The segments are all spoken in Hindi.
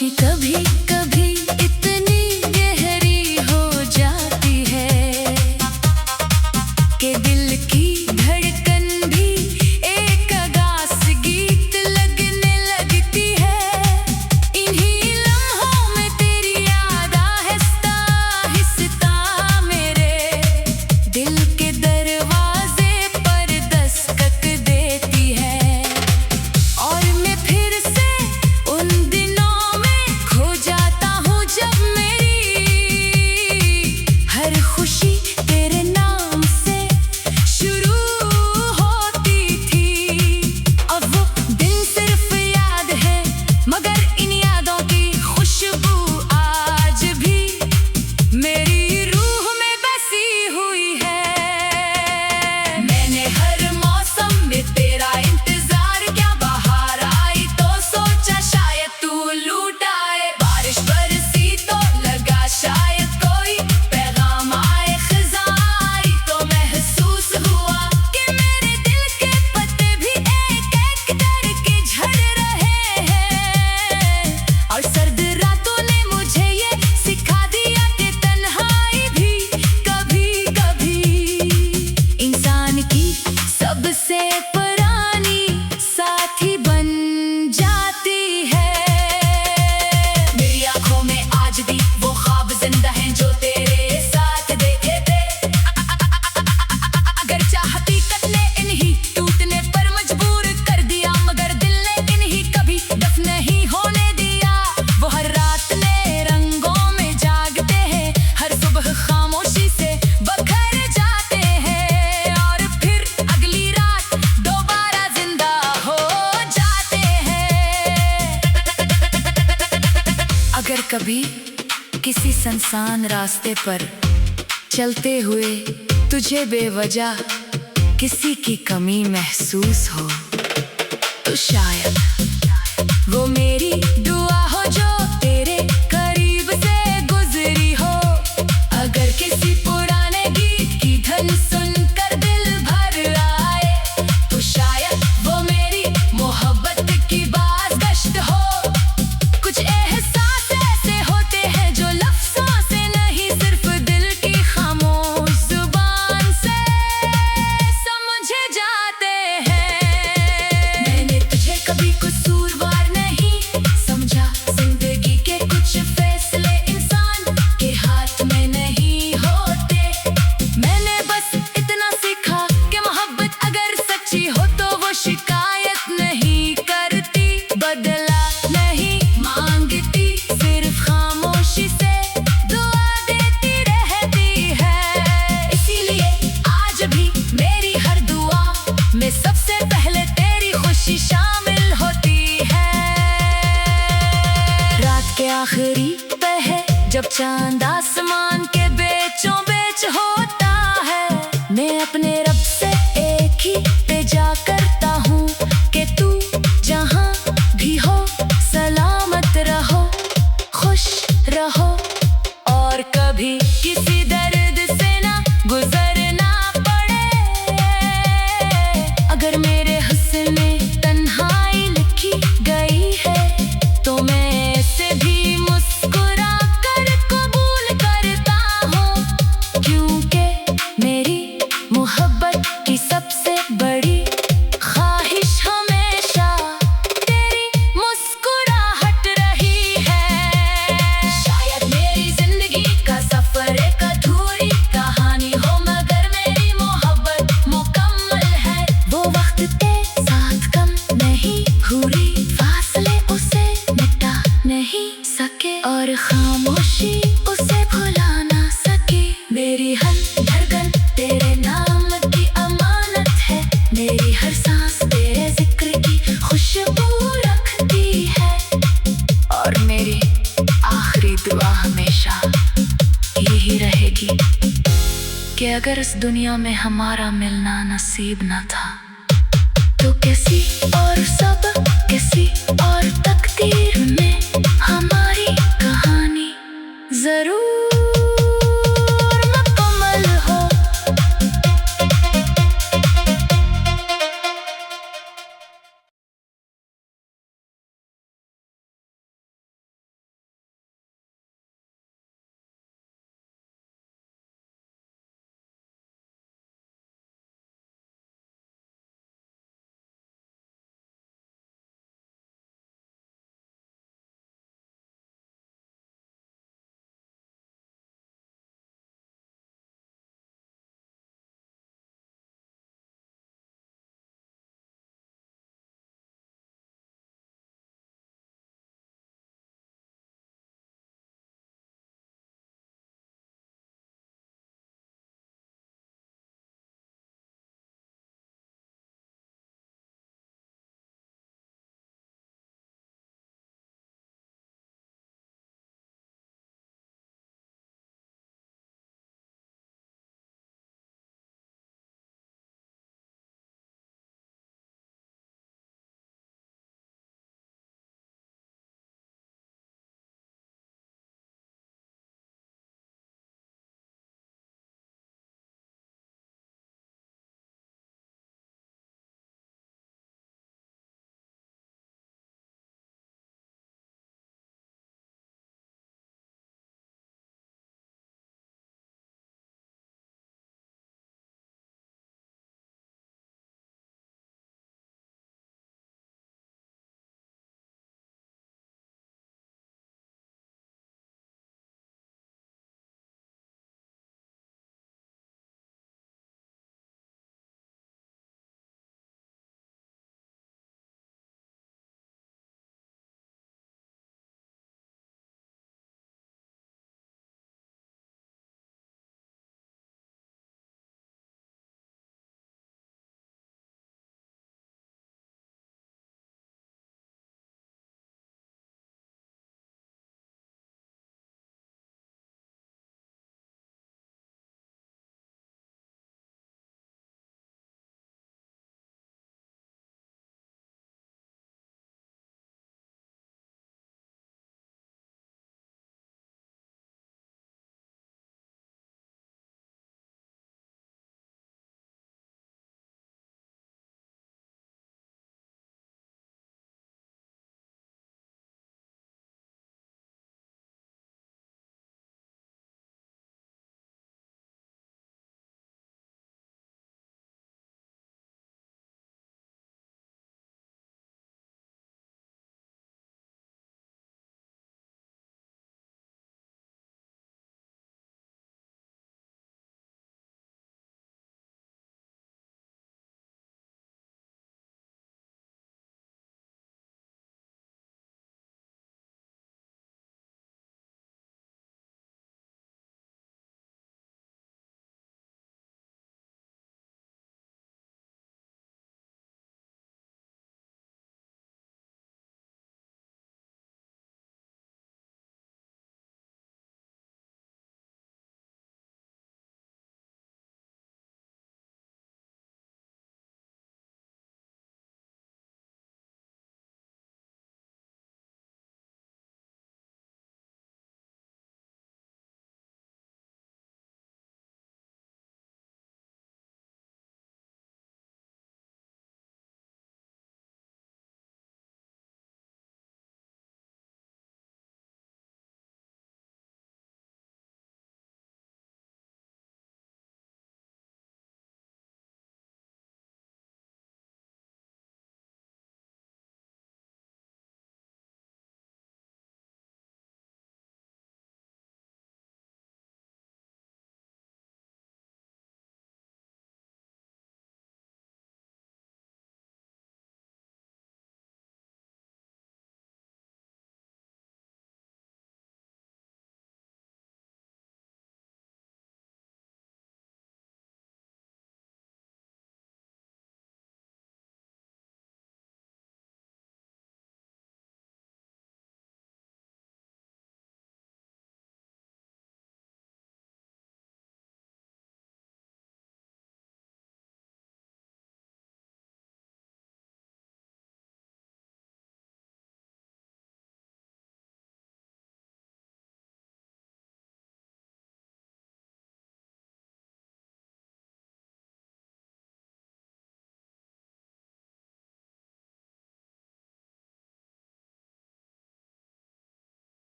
खामोशी कभी कभी इतनी गहरी हो जाती है कि दिल की धड़कन भी एक अगास गीत लगने लगती है। इन्हीं लम्हों में तेरी याद आहिस्ता आहिस्ता मेरे दिल के दरवाजे पर दस्तक देती है। और मैं फिर से उन दिनों में खो जाता हूँ जब मेरी हर खुशी तेरे नाम से शुरू होती थी। अब वो दिन सिर्फ याद है मगर इन यादों की खुशबू आज भी मेरी रूह में बसी हुई है। मैंने हर मौसम में तेरा इंतजार किया, बाहर आई तो सोचा शायद तू लूट आए। बारिश बरसी तो लगा शायद कोई पैगाम आए, खिज़ां आई तो महसूस हुआ कि मेरे दिल के पत्ते भी एक एक करके झड़ रहे हैं। और सर्द रातों ने मुझे ये सिखा दिया कि तन्हाई भी कभी कभी इंसान की सबसे पुरानी साथी बन जाती है। मेरी आंखों में आज भी वो ख्वाब जिंदा हैं जो तेरे साथ देखे थे। अगर चाह हकीकत ने इन्हीं टूटने पर मजबूर कर दिया, मगर दिल ने इन्हीं कभी दफ नहीं होने दिया। वो हर रात नए रंगों में जागते हैं, हर सुबह खामोशी से बखर जाते हैं और फिर अगली रात दोबारा जिंदा हो जाते हैं। अगर कभी किसी सुनसान रास्ते पर चलते हुए तुझे बेवजह किसी की कमी महसूस हो तो शायद वो मेरी दुआ हो जो तेरे करीब से गुजरी हो। अगर किसी पुराने गीत की धुन सुनकर दिल भर आए तो शायद वो मेरी मोहब्बत की बाज़गश्त हो। कुछ एहसास ऐसे होते हैं जो लफ्ज़ों से नहीं, सिर्फ दिल की खामोश जुबान से समझे जाते हैं। मैंने तुझे कभी कसूरवार नहीं समझा, जिंदगी के कुछ फैसले इंसान के हाथ में नहीं होते। मैंने बस इतना सीखा कि मोहब्बत अगर सच्ची हो तो वो शिकायत नहीं करती, बदला नहीं मांगती, सिर्फ खामोशी से दुआ देती रहती है। इसीलिए आज भी मेरी हर दुआ में सबसे पहले तेरी खुशी शामिल होती है। रात के आखिरी पहर जब चांद आसमान के बीचों बीच होता है, मैं अपने रब से एक ही बेजा करता हूँ कि तू जहाँ भी हो सलामत रहो, खुश रहो और कभी किसी दर्द से ना गुजरना पड़े। अगर मेरे हुस्न में तन्हाई लिखी गई है तो मैं इसे भी मुस्कुरा कर कबूल करता हूँ, क्योंकि मेरी मोहब्बत की सबसे बड़ी ख्वाहिश हमेशा तेरी मुस्कुराहट रही है। शायद मेरी जिंदगी का सफर एक अधूरी कहानी हो, मगर मेरी मोहब्बत मुकम्मल है। वो वक्त के साथ कम नहीं हुई, फासले उसे मिटा नहीं सके और खामोशी उसे भुला ना सकी। मेरी हर धड़कन तेरे नाम की अमानत है, मेरी हर सांस तेरे जिक्र की खुशबू रखती है। और मेरी आखिरी दुआ हमेशा यही रहेगी कि अगर इस दुनिया में हमारा मिलना नसीब न था तो किसी और सब किसी और तकदीर में हमारी कहानी जरूर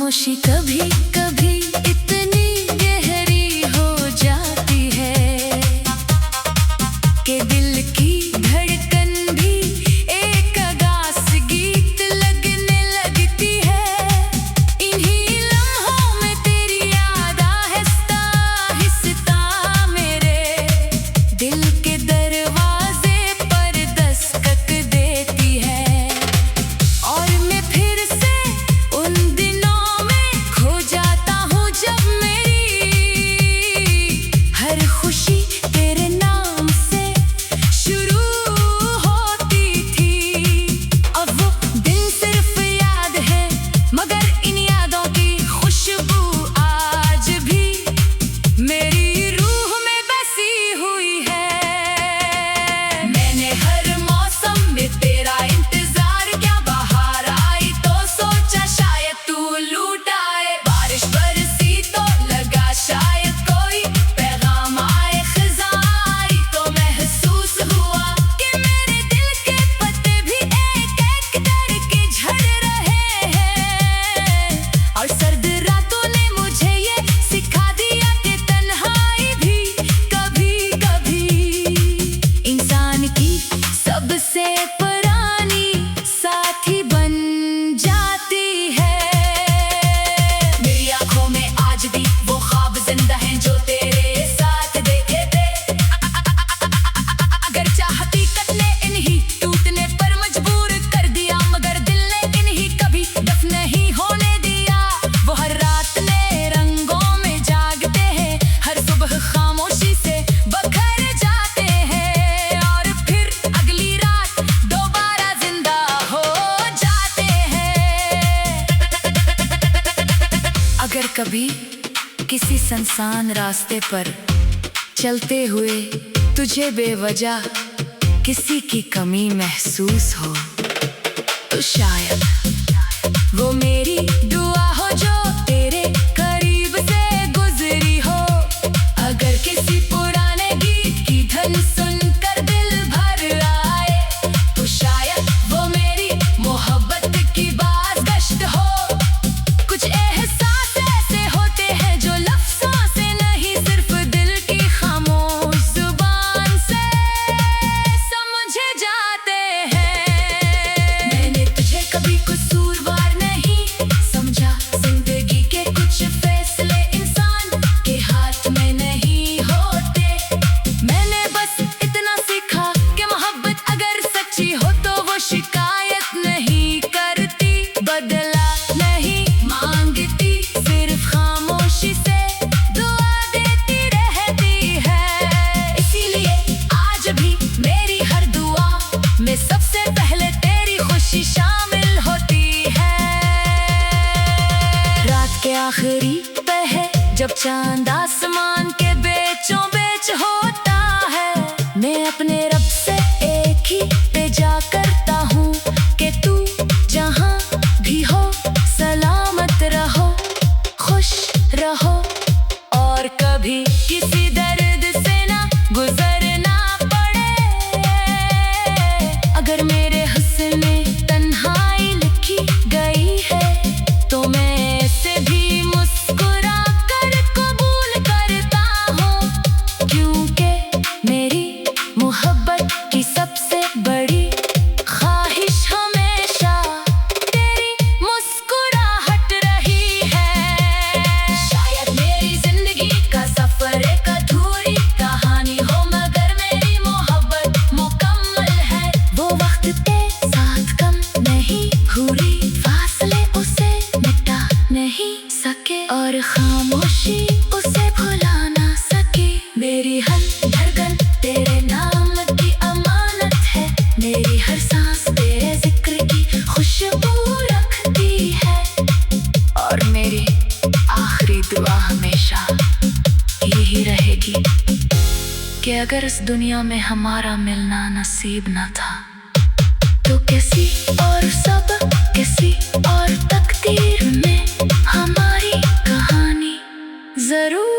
खामोशी कभी कभी इतनी गहरी हो जाती है कि दिल की धड़कन भी एक अगास गीत लगने लगती है। इन्हीं लम्हों में तेरी याद आहिस्ता आहिस्ता मेरे दिल के दरवाजे पर दस्तक देती है। और मैं फिर से उन दिनों में खो जाता हूँ जब मेरी हर खुशी तेरे नाम से शुरू होती थी। अब वो दिन सिर्फ याद है मगर इन यादों की खुशबू आज भी मेरी रूह में बसी हुई है। मैंने हर मौसम में तेरा इंतजार किया, बाहर आई तो सोचा शायद तू लूट आए। बारिश बरसी तो लगा शायद कोई पैगाम आए, खिज़ां आई तो महसूस हुआ कि मेरे दिल के पत्ते भी एक एक करके झड़ रहे हैं। और सर्द रातों ने मुझे ये सिखा दिया कि तन्हाई भी कभी कभी इंसान की सबसे पुरानी साथी बन जाती है। मेरी आंखों में आज भी वो ख्वाब जिंदा हैं जो तेरे साथ देखे थे। अगर चाह हकीकत ने इन्हीं टूटने पर मजबूर कर दिया, मगर दिल ने इन्हीं कभी दफ नहीं होने दिया। वो हर रात नए रंगों में जागते हैं, हर सुबह खामोशी से बखर जाते हैं और फिर अगली रात दोबारा जिंदा हो जाते हैं। अगर कभी किसी सुनसान रास्ते पर चलते हुए तुझे बेवजह किसी की कमी महसूस हो तो शायद वो मेरी दुआ हो जो तेरे करीब से गुजरी हो। अगर किसी पुराने गीत की धुन सुनकर दिल भर आए तो शायद वो मेरी मोहब्बत की बाज़गश्त हो। कुछ एहसास ऐसे होते हैं जो लफ्ज़ों से नहीं, सिर्फ दिल की खामोश जुबान से समझे जाते हैं। मैंने तुझे कभी कसूरवार नहीं समझा, जिंदगी के कुछ फैसले इंसान के हाथ में नहीं होते। मैंने बस इतना सीखा कि मोहब्बत अगर सच्ची हो तो वो शिकायत नहीं करती, बदला नहीं मांगती, सिर्फ खामोशी से दुआ देती रहती है। इसीलिए आज भी मेरी हर दुआ में सबसे पहले तेरी खुशी शामिल होती है। रात के आखिरी पहर जब चांद आसमान के बीचों बीच होता है, मैं अपने रब से एक ही बेजा करता हूँ कि तू जहाँ भी हो सलामत रहो, खुश रहो और कभी किसी दर्द से ना गुजरना पड़े। अगर मेरे हुस्न में तन्हाई लिखी गई है तो मैं इसे भी मुस्कुरा कर कबूल करता हूँ, क्योंकि मेरी मोहब्बत की सबसे बड़ी ख्वाहिश हमेशा तेरी मुस्कुराहट रही है। शायद मेरी जिंदगी का सफर एक अधूरी कहानी हो, मगर मेरी मोहब्बत मुकम्मल है। वो वक्त के साथ कम नहीं हुई, फासले उसे मिटा नहीं सके और खामोशी उसे भुला ना सकी। मेरी हर धड़कन तेरे नाम की अमानत है, मेरी हर सांस तेरे जिक्र की खुशबू रखती है। और मेरी आखिरी दुआ हमेशा यही रहेगी कि अगर इस दुनिया में हमारा मिलना नसीब न था तो किसी और सब किसी और तकदीर में हमारी कहानी जरूर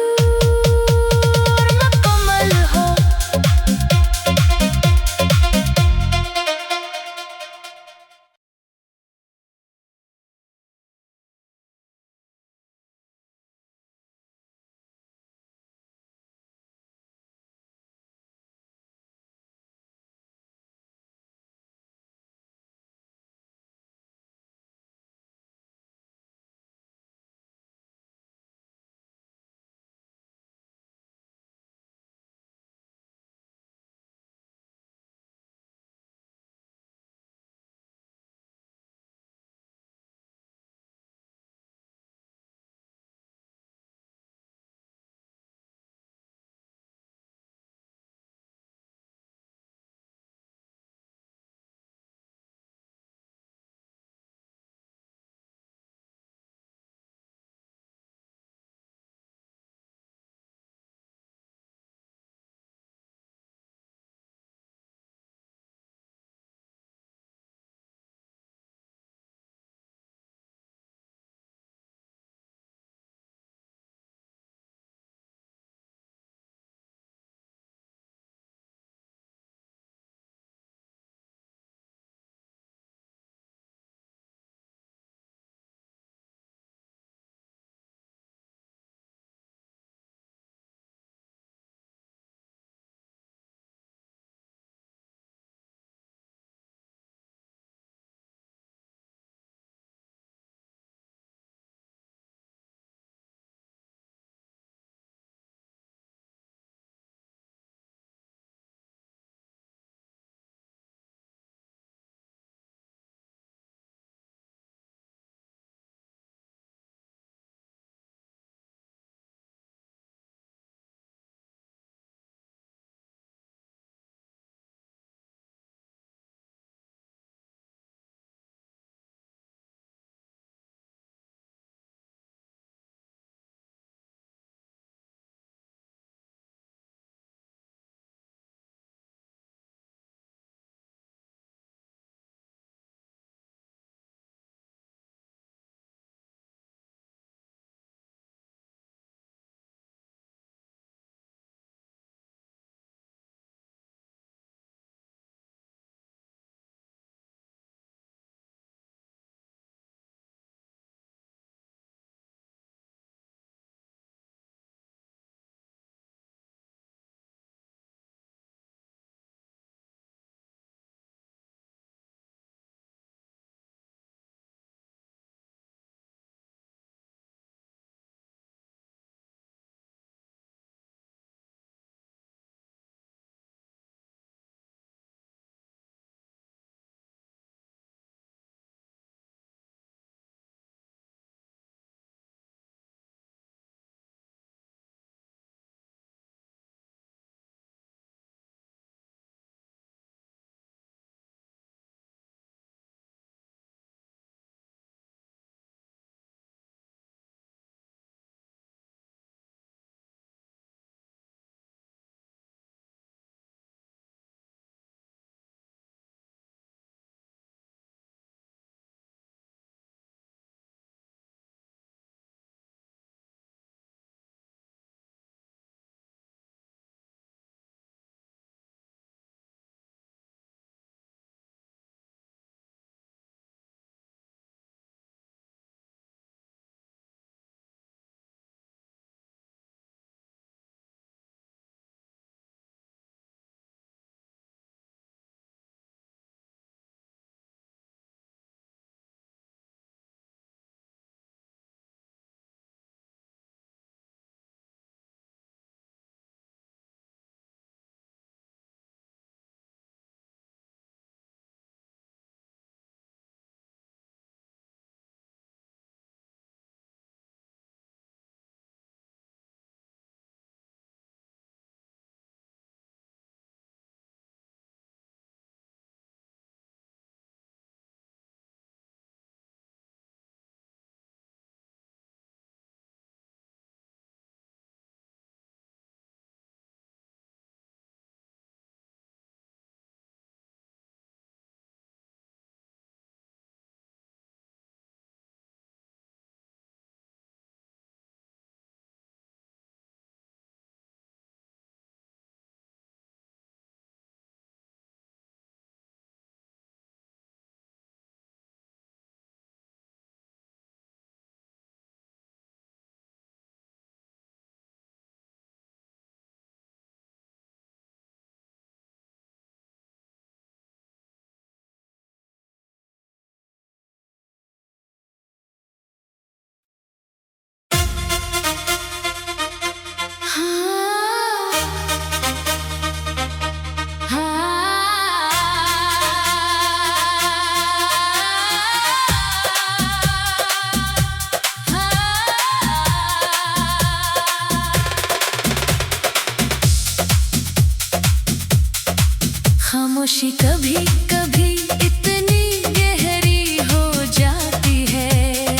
खामोशी कभी कभी इतनी गहरी हो जाती है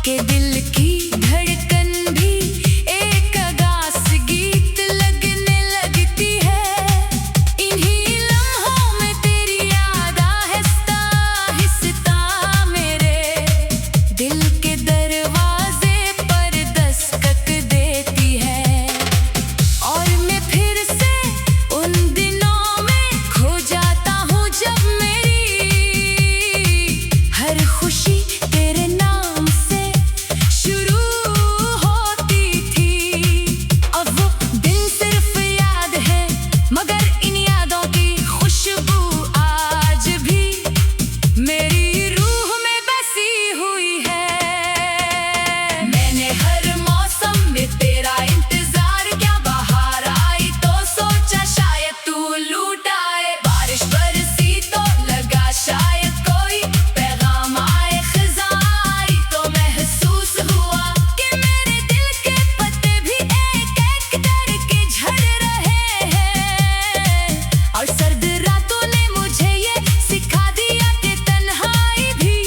कि दिल की धड़कन भी एक अगास गीत लगने लगती है। इन्हीं लम्हों में तेरी याद आहिस्ता आहिस्ता मेरे दिल के दरवाजे पर दस्तक देती है। और मैं फिर से उन दिनों में खो जाता हूँ जब मेरी हर खुशी तेरे नाम से शुरू होती थी। अब वो दिन सिर्फ याद है मगर इन यादों की खुशबू आज भी मेरी रूह में बसी हुई है। मैंने हर मौसम में तेरा इंतजार किया, बाहर आई तो सोचा शायद तू लूट आए। बारिश बरसी तो लगा शायद कोई पैगाम आए, खिज़ां आई तो महसूस हुआ कि मेरे दिल के पत्ते भी एक एक करके झड़ रहे हैं। और सर्द रातों ने मुझे ये सिखा दिया कि तन्हाई भी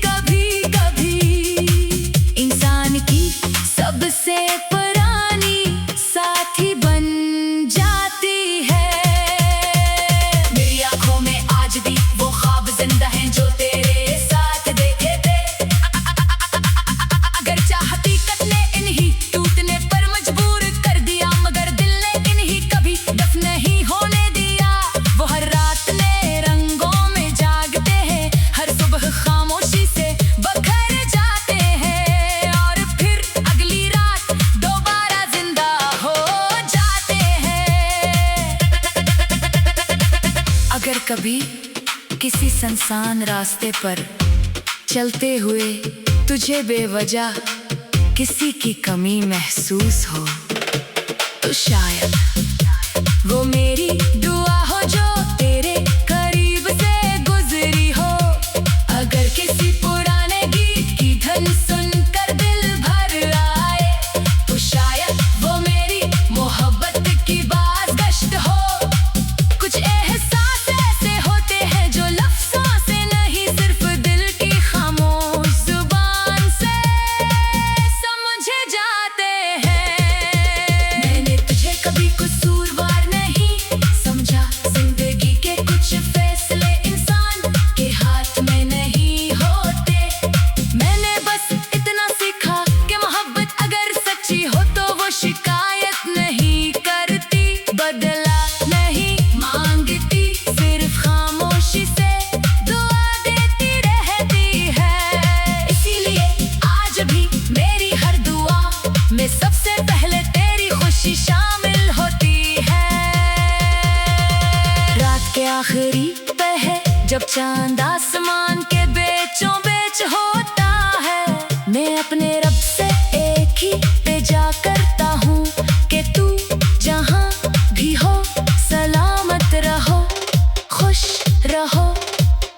कभी कभी इंसान की सबसे पुरानी साथी बन जाती है। मेरी आंखों में आज भी वो ख्वाब जिंदा हैं जो तेरे साथ देखे थे। अगर चाह हकीकत ने इन्हीं टूटने पर मजबूर कर दिया, मगर दिल ने इन्हीं कभी दफ नहीं होने दिया। वो हर रात नए रंगों में जागते हैं, हर सुबह खामोशी से बखर जाते हैं और फिर अगली रात दोबारा जिंदा हो जाते हैं। अगर कभी किसी सुनसान रास्ते पर चलते हुए तुझे बेवजह किसी की कमी महसूस हो तो शायद वो मेरी दुआ हो जो तेरे करीब से गुजरी हो। अगर किसी पुराने गीत की धुन सुनकर दिल भर आए तो शायद वो मेरी मोहब्बत की बाज़गश्त हो। कुछ एहसास ऐसे होते हैं जो लफ्ज़ों से नहीं, सिर्फ दिल की खामोश जुबान से समझे जाते हैं। मैंने तुझे कभी कसूरवार नहीं समझा, जिंदगी के कुछ फैसले इंसान के हाथ में नहीं होते। मैंने बस इतना सीखा कि मोहब्बत अगर सच्ची हो तो वो शिकायत नहीं करती, बदला नहीं मांगती, सिर्फ खामोशी से दुआ देती रहती है। इसीलिए आज भी मेरी हर दुआ में सबसे पहले तेरी खुशी शामिल होती है। रात के आखिरी पहर जब चांद आसमान के बीचों बीच होता है, मैं अपने रब से एक ही बेजा करता हूँ कि तू जहाँ भी हो सलामत रहो, खुश रहो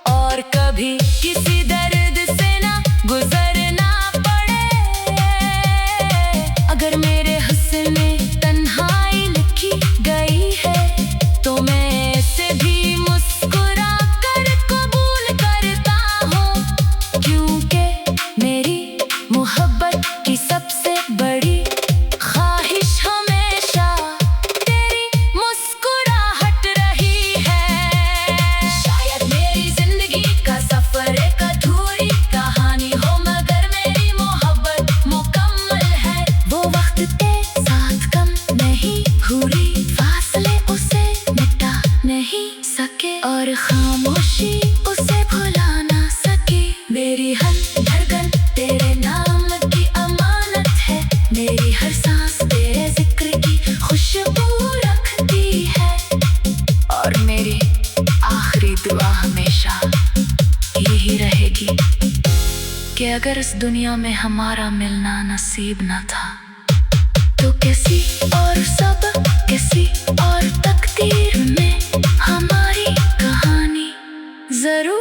और कभी किसी दर्द से ना गुजरना पड़े। अगर मेरे हुस्न में तन्हाई लिखी गई है तो मैं इसे भी मुस्कुरा कर कबूल करता हूँ, क्योंकि मेरी मोहब्बत की सबसे बड़ी ख्वाहिश हमेशा तेरी मुस्कुराहट रही है। शायद मेरी जिंदगी का सफर एक अधूरी कहानी हो, मगर मेरी मोहब्बत मुकम्मल है। वो वक्त के साथ कम नहीं हुई, फासले उसे मिटा नहीं सके और खामोशी उसे भुला ना सकी। मेरी हर धड़कन तेरे नाम की अमानत है, मेरी हर सांस तेरे जिक्र की खुशबू रखती है। और मेरी आखिरी दुआ हमेशा यही रहेगी कि अगर इस दुनिया में हमारा मिलना नसीब न था तो किसी और सब किसी और तकदीर में हमारी कहानी जरूर